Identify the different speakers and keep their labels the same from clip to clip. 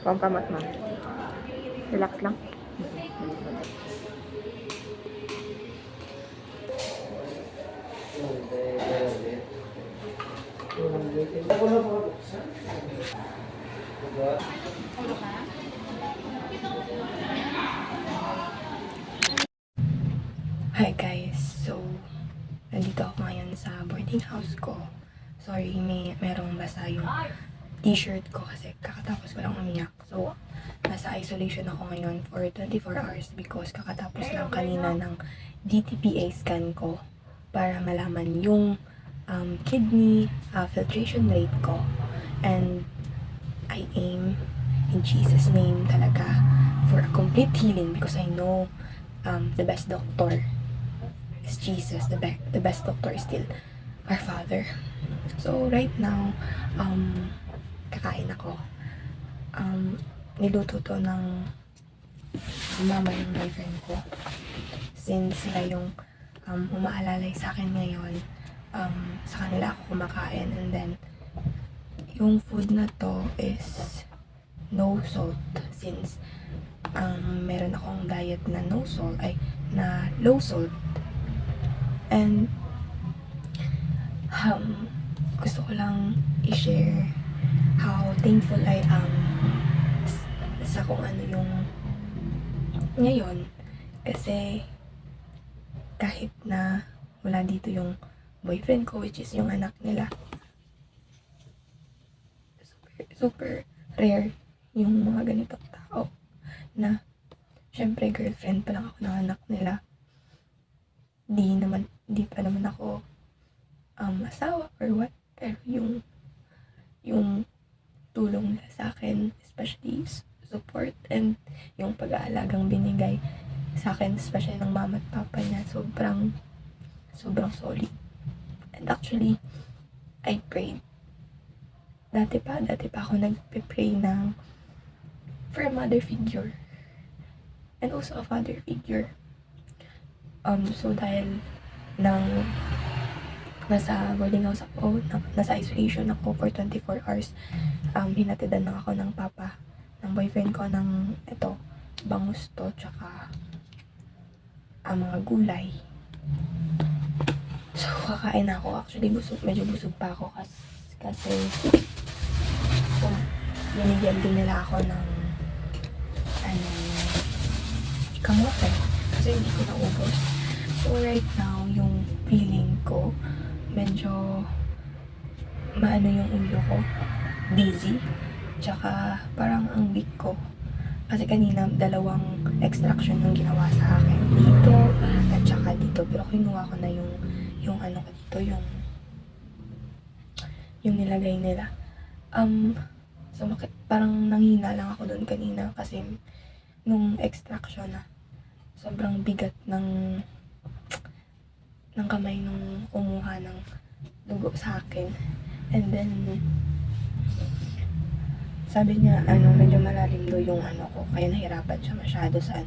Speaker 1: Pampamat mo. Relax lang. Hi guys, so nandito ako ngayon sa boarding house ko. Sorry, merong basa yung t-shirt ko kasi kakatapos ko lang umiyak. So, nasa isolation ako ngayon for 24 hours because kakatapos lang kanina ng DTPA scan ko para malaman yung kidney filtration rate ko. And I aim in Jesus' name talaga for a complete healing because I know the best doctor is Jesus. The best doctor is still our Father. So right now, kakain ako. Niluto to ng mama ng boyfriend ko. Since sila yung umaalalay sa akin ngayon, sa kanila ako kumakain. And then, yung food na to is no salt. Since meron akong diet na no salt, na low salt. And gusto ko lang i-share how thankful I am sa kung ano yung ngayon. Kasi kahit na wala dito yung boyfriend ko, which is yung anak nila, super rare yung mga ganitong tao na syempre girlfriend pa lang ako ng anak nila. Di pa naman ako asawa or what, pero yung tulong nila sa akin, especially support and yung pag-aalagang binigay sa akin, especially ng mama at papa niya, sobrang solid. And actually, I prayed. Dati pa ako nagpe-pray for a mother figure and also a father figure. So dahil nasa boarding house ako, nasa isolation ako for 24 hours, hinatidan lang ako ng papa, ng boyfriend ko, ng bangus to, tsaka mga gulay. So, kakain ako. Actually, medyo busog pa ako kasi binigyan din nila ako ng kamote kasi hindi ko naubos. So, right now, yung feeling ko, medyo maano yung ulo ko, dizzy, tsaka parang ang weak ko. Kasi kanina, 2 extraction yung ginawa sa akin dito at tsaka dito. Pero kinuha ko na yung ano ko dito, yung nilagay nila. So parang nanghina lang ako doon kanina kasi nung extraction na sobrang bigat ng kamay nung kumuha ng dugo sa akin. And then sabi niya, medyo malalim daw yung ko, kaya nahirapan siya masyado sa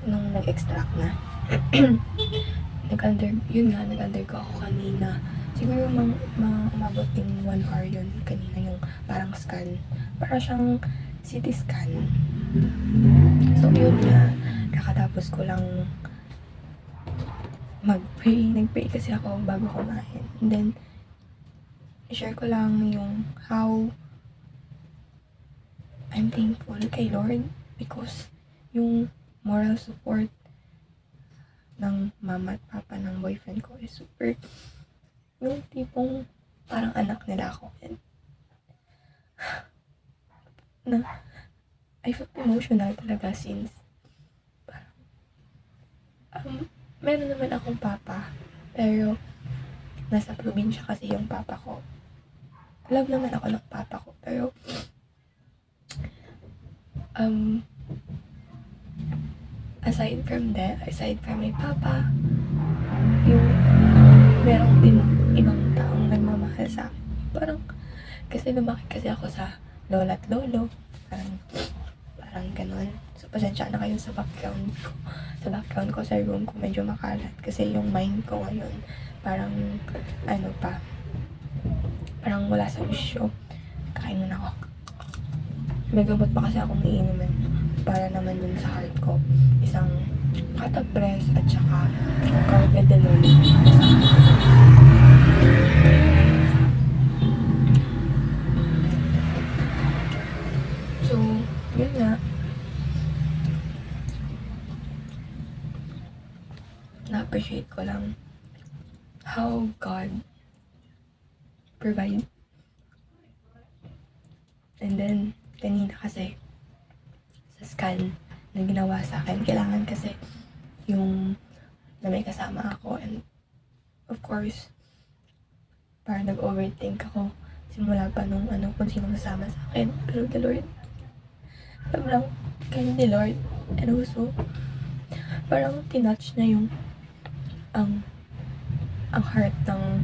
Speaker 1: nung nag-extract na. Nag-undergo ako kanina. Siguro umabot din 1 hour yun kanina, yung parang scan. Para siyang CT scan. So yun nga, kakatapos ko lang nag-pray kasi ako bago kumain. And then, i-share ko lang yung how I'm thankful kay Lord because yung moral support ng mama at papa ng boyfriend ko is super, yung tipong parang anak nila ako. And I felt emotional talaga since parang meron naman akong papa, pero nasa probinsya kasi yung papa ko. Love naman ako ng papa ko, pero aside from my papa, yung merong din ibang taong nagmamahal sa akin. Parang, kasi lumaki kasi ako sa lola at lolo. Parang ganon. So, pasensya na kayo sa background ko. Sa room ko, medyo makalat. Kasi yung mind ko ngayon, parang, parang wala sa isyo. Kain muna ako. May gamot pa kasi akong iinumin para naman dun sa heart ko. Isang Catapres at saka Carvedilol. So, yun nga. Na-appreciate ko lang how God provide. And then, kanina kasi, sa scan na ginawa sa akin, kailangan kasi yung na may kasama ako. And, of course, parang nag-overthink ako simula pa nung kung sino kasama sa akin. Pero the Lord, sobrang kind ni Lord. And also, parang tinouch na yung ang heart ng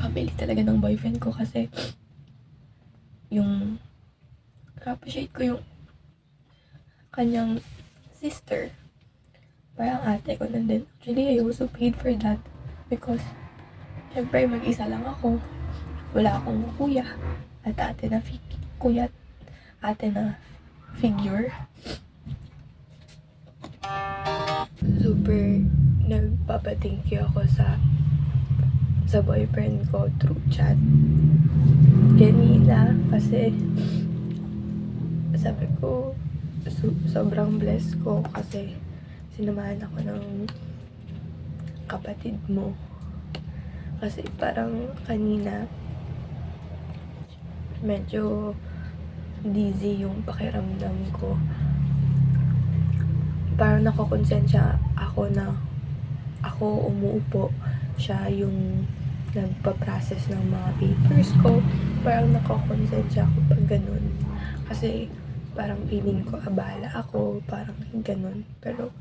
Speaker 1: family talaga ng boyfriend ko kasi yung appreciate ko yung kanyang sister. Parang ate ko na din. Actually, I also paid for that because syempre mag-isa lang ako. Wala akong kuya at ate na kuya at ate na figure. Super nagpapa-thank you ako sa boyfriend ko through chat kanina kasi sabi ko sobrang blessed ko kasi sinamahan ako ng kapatid mo kasi parang kanina medyo dizzy yung pakiramdam ko. Parang nakokonsensya ako na ako umuupo, siya yung nagpa-process ng mga papers ko. Parang nakokonsensya ako pag ganun. Kasi parang feeling ko abala ako, parang ganun. Pero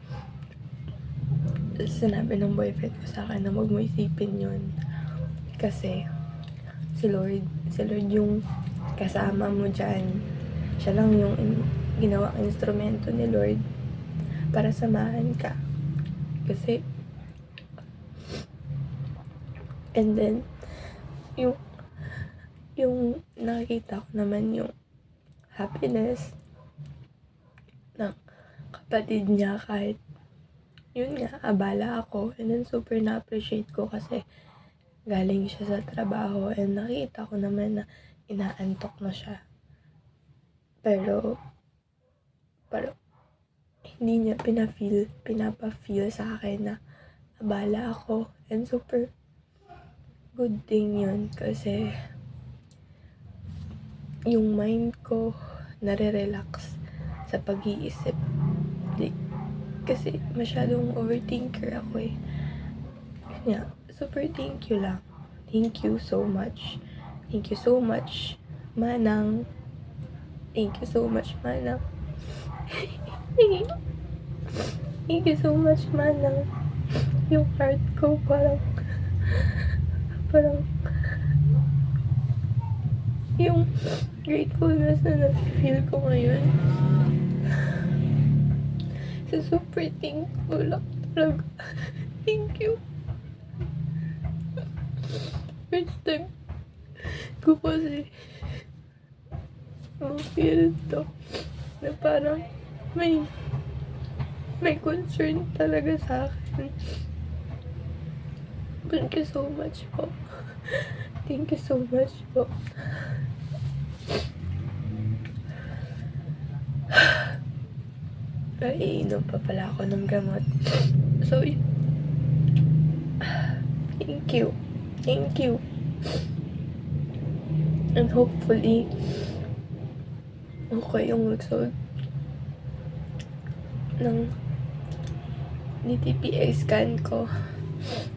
Speaker 1: sinabi ng boyfriend ko sa akin na huwag mo isipin yun. Kasi si Lord yung kasama mo dyan. Siya lang yung ginawang instrumento ni Lord para samahan ka. Kasi and then yung nakikita ko naman yung happiness ng kapatid niya kahit yun nga, abala ako. And then super na-appreciate ko kasi galing siya sa trabaho and nakita ko naman na inaantok na siya. Pero hindi niya pinapa-feel sa akin na abala ako. And super good thing yun kasi yung mind ko nare-relax sa pag-iisip. Kasi masyadong overthinker ako eh. Yeah, super thank you lang. Thank you so much. Thank you so much, Manang. Thank you so much, Manang. Thank you so much, Manang. Yung heart ko parang yung gratefulness na na-feel ko ngayon. So, super thankful lang talaga. Thank you. First time ko kasi feel to na parang may concern talaga sa akin. Thank you so much po. Thank you so much po. Iinom pa pala ako ng gamot. So, thank you. Thank you. And hopefully, okay yung result ng DTPA scan ko.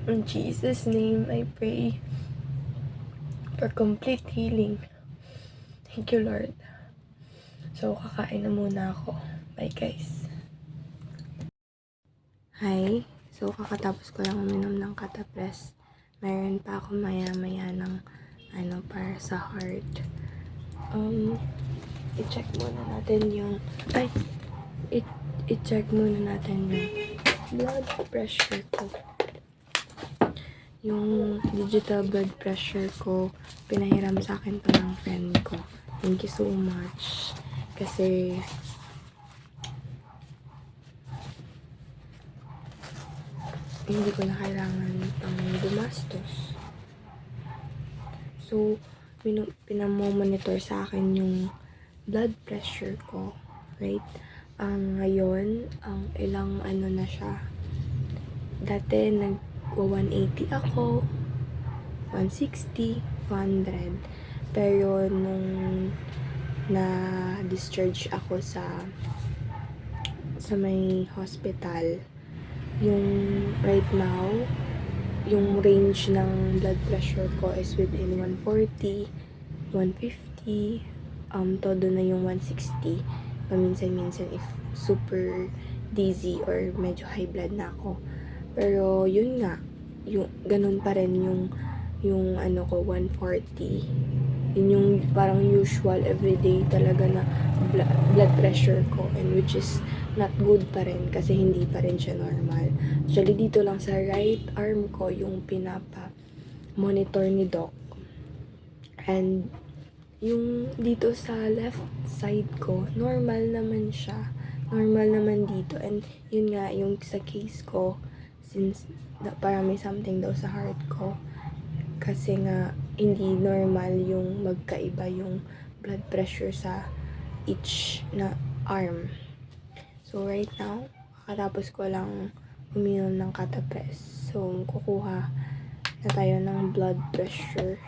Speaker 1: In Jesus' name, I pray for complete healing. Thank you, Lord. So, kakain na muna ako. Bye, guys. Hi. So, kakatapos ko lang uminom ng Catapres. Mayroon pa ako maya-maya ng para sa heart. I-check muna natin yung i-check muna natin yung blood pressure ko. Yung digital blood pressure ko, pinahiram sa akin to ng friend ko. Thank you so much. Kasi hindi ko na kailangan pang gumastos. So, pinamomonitor sa akin yung blood pressure ko. Right? Ngayon, ilang na siya. Dati, nag-180 ako, 160, 200. Pero, nung na-discharge ako sa may hospital, yung right now, yung range ng blood pressure ko is within 140, 150, todo na yung 160. Paminsan-minsan if super dizzy or medyo high blood na ako. Pero yun nga, yung ganun pa rin yung ko 140. Yun yung parang usual everyday talaga na blood pressure ko, and which is not good pa rin kasi hindi pa rin siya normal. Actually dito lang sa right arm ko yung pinapa monitor ni doc. And yung dito sa left side ko, normal naman siya. Normal naman dito. And yun nga, yung sa case ko, since parang may something daw sa heart ko. Kasi nga, hindi normal yung magkaiba yung blood pressure sa each na arm. So, right now, katapos ko lang uminom ng Catapres. So, kukuha na tayo ng blood pressure.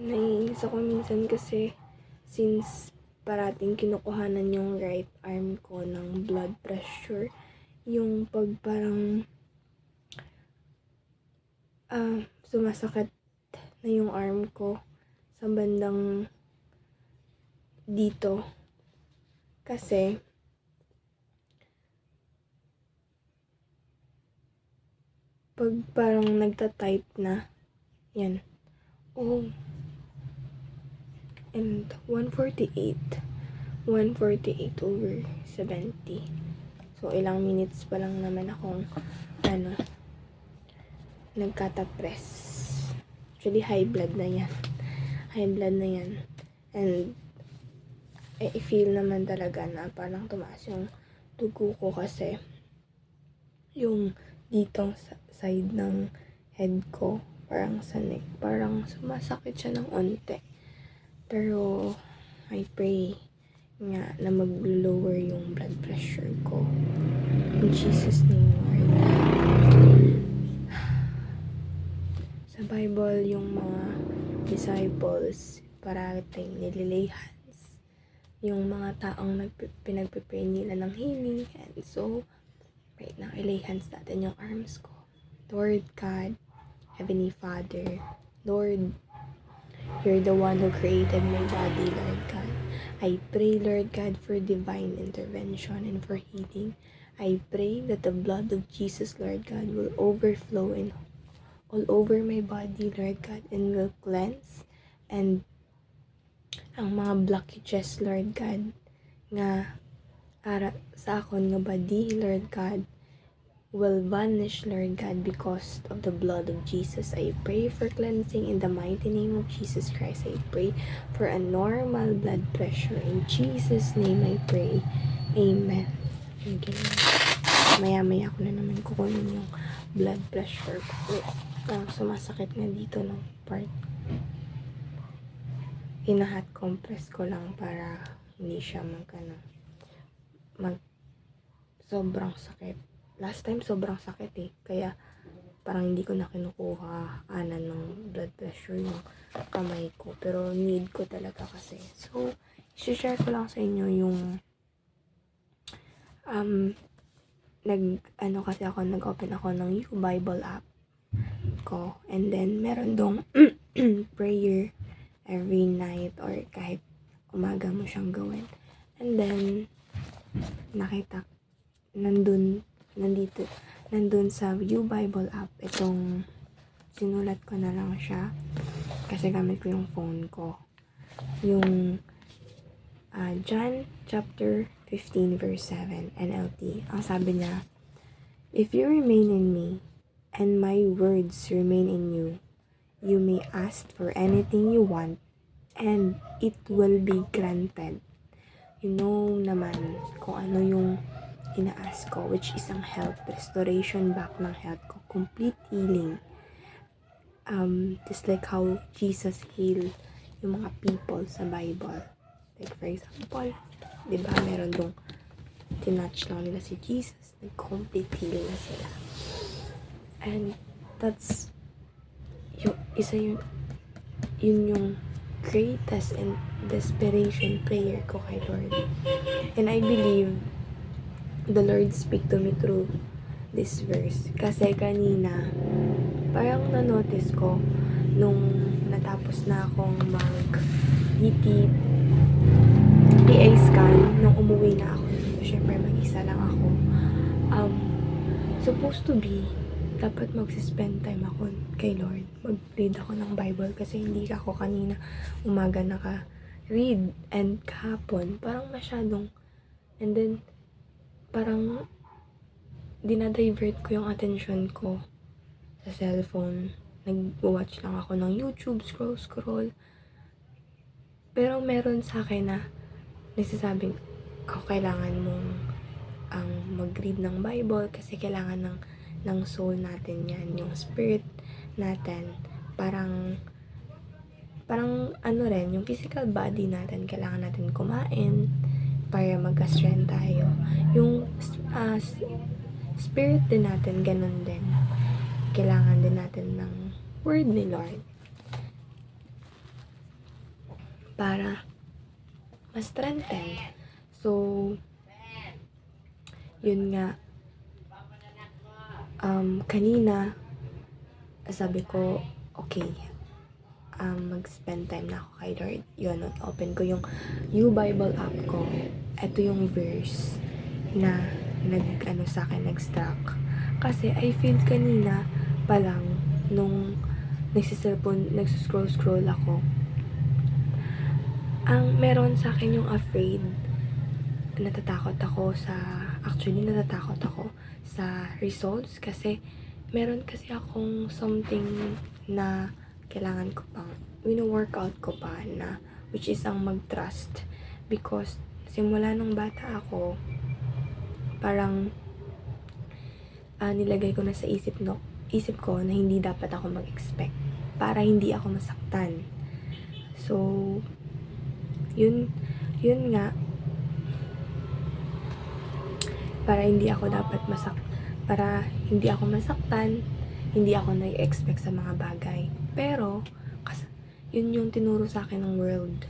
Speaker 1: Naiinis ako minsan kasi since parating kinukuhanan yung right arm ko ng blood pressure, yung pag parang sumasakit na yung arm ko sa bandang dito. Kasi pag parang nagta-tight na, yan. Oh. And 148 over 70. So, ilang minutes pa lang naman akong nagkata-press. Actually, high blood na yan. High blood na yan. And I feel naman talaga na parang tumaas yung dugo ko kasi yung ditong side ng head ko, parang sa neck, parang sumasakit siya ng onte. Pero, I pray nga na mag-lower yung blood pressure ko. In Jesus' name, Lord. Sa Bible, yung mga disciples, parating nililay hands. Yung mga taong pinagpipray nila ng healing. And so, right now, ilay hands natin yung arms ko. Lord God, Heavenly Father, Lord, You're the one who created my body, Lord God. I pray, Lord God, for divine intervention and for healing. I pray that the blood of Jesus, Lord God, will overflow in all over my body, Lord God, and will cleanse. And ang mga blockages, Lord God, nga ara sa akon nga body, Lord God, will vanish, Lord God, because of the blood of Jesus. I pray for cleansing in the mighty name of Jesus Christ. I pray for a normal blood pressure. In Jesus' name I pray. Amen. Okay. Maya-maya ko na naman kukunin yung blood pressure ko. Sumasakit na dito ng part. Hot compress ko lang para hindi siya sobrang sakit. Last time, sobrang sakit kaya, parang hindi ko na kinukuha ng blood pressure yung kamay ko. Pero, need ko talaga kasi. So, i-share ko lang sa inyo yung, nag-open ako ng U-Bible app ko. And then, meron dong prayer every night or kahit umaga mo siyang gawin. And then, nandito, nandun sa U-Bible app, itong sinulat ko na lang siya kasi gamit ko yung phone ko. Yung John chapter 15 verse 7 NLT. Ang sabi niya, "If you remain in me, and my words remain in you, you may ask for anything you want, and it will be granted." You know naman kung ano yung ina-ask ko, which is ang health, restoration back ng health ko, complete healing. Just like how Jesus healed yung mga people sa Bible. Like for example, di ba meron dong tinouch lang nila si Jesus, nag-complete heal na sila. And that's yung isa yun yung greatest and desperation prayer ko kay Lord. And I believe the Lord speak to me through this verse. Kasi kanina, parang na-notice ko nung natapos na akong mag-PT PA scan, nung umuwi na ako. Siyempre, mag-isa lang ako. Supposed to be, dapat mag-spend time ako kay Lord. Mag-read ako ng Bible kasi hindi ako kanina umaga naka-read. And kahapon, parang masyadong, and then, parang dinadivert ko yung attention ko sa cellphone. Nag-watch lang ako ng YouTube, scroll. Pero meron sa akin na nagsasabing, kailangan mong mag-read ng Bible kasi kailangan ng soul natin yan, yung spirit natin. Parang ano rin, yung physical body natin, kailangan natin kumain para magka-strength tayo. Yung spirit din natin, ganun din. Kailangan din natin ng word ni Lord para ma-strengthen. So, yun nga, kanina, sabi ko, okay, mag-spend time na ako kay Lord. Yun, open ko yung U-Bible app ko. Ito yung verse na sa akin, nag-struck. Kasi I feel kanina pa lang, nung nagsuscroll ako, ang meron sa akin yung afraid. Natatakot ako sa results kasi meron kasi akong something na kailangan ko pang wino-workout ko pa na which is ang mag-trust because simula nung bata ako parang nilagay ko na sa isip ko na hindi dapat ako mag-expect para hindi ako masaktan. So yun nga, para hindi ako masaktan, hindi ako nag-expect sa mga bagay. Pero, yun yung tinuro sa akin ng world.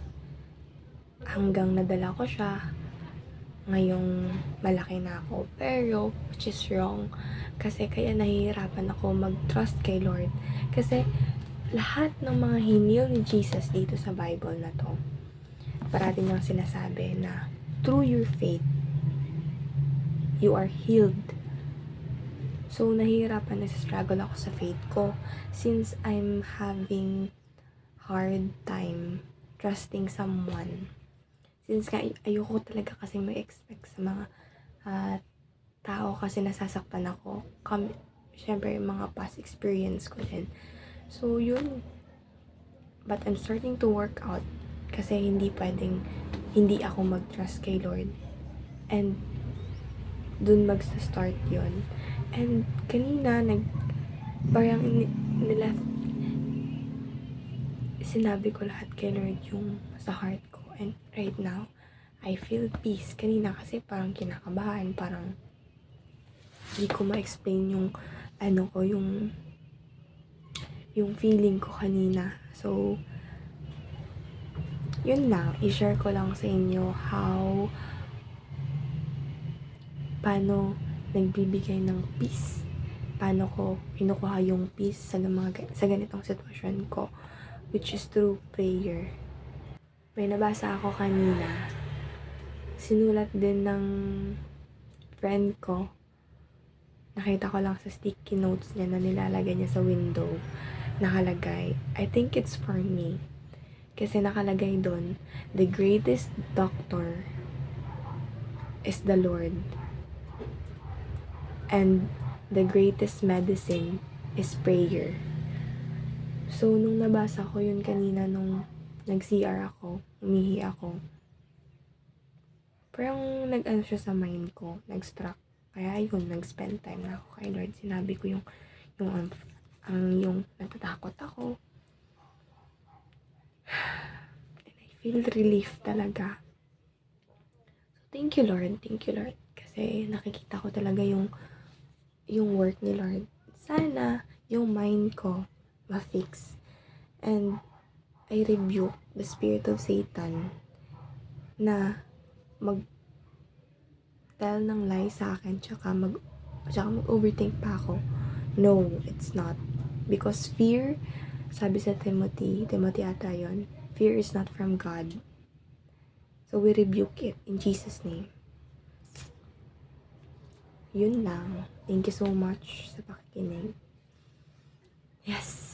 Speaker 1: Hanggang nadala ko siya, ngayong malaki na ako. Pero, which is wrong. Kasi kaya nahihirapan ako mag-trust kay Lord. Kasi, lahat ng mga hinil ni Jesus dito sa Bible na to, parating niyang sinasabi na, through your faith, you are healed. So, nahihirapan, nasa-struggle ako sa faith ko since I'm having hard time trusting someone. Since ayoko talaga kasi may expect sa mga tao kasi nasasaktan ako. Siyempre, mga past experience ko din. So, yun. But I'm starting to work out kasi hindi pwedeng hindi ako mag-trust kay Lord. And dun magsa-start yun. And kanina, parang sinabi ko lahat kay Lord yung sa heart ko. And right now, I feel peace. Kanina kasi parang kinakabahan, parang hindi ko ma-explain yung yung feeling ko kanina. So, yun lang. I-share ko lang sa inyo paano nagbibigay ng peace. Paano ko kinukuha yung peace sa ganitong sitwasyon ko, which is through prayer. May nabasa ako kanina. Sinulat din ng friend ko Nakita ko lang sa sticky notes niya na nilalagay niya sa window. Nakalagay, I think it's for me. Kasi nakalagay doon, the greatest doctor is the Lord. And the greatest medicine is prayer. So, nung nabasa ko yun kanina nung nag-CR ako, umihi ako, parang nag-ano siya sa mind ko, nag-struck. Kaya yun, nag-spend time na ako kay Lord. Sinabi ko yung natatakot ako. And I feel relief talaga. So, thank you Lord. Thank you Lord. Kasi nakikita ko talaga yung work ni Lord. Sana yung mind ko ma-fix. And I rebuke the spirit of Satan na mag-tell ng lie sa akin tsaka mag-overthink pa ako. No, it's not. Because fear, sabi sa Timothy ata yun, fear is not from God. So we rebuke it in Jesus' name. Yun lang. Thank you so much sa pakikinig. Yes.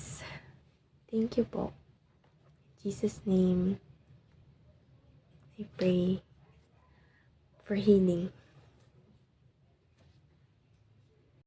Speaker 1: Thank you po. In Jesus' name, I pray for healing.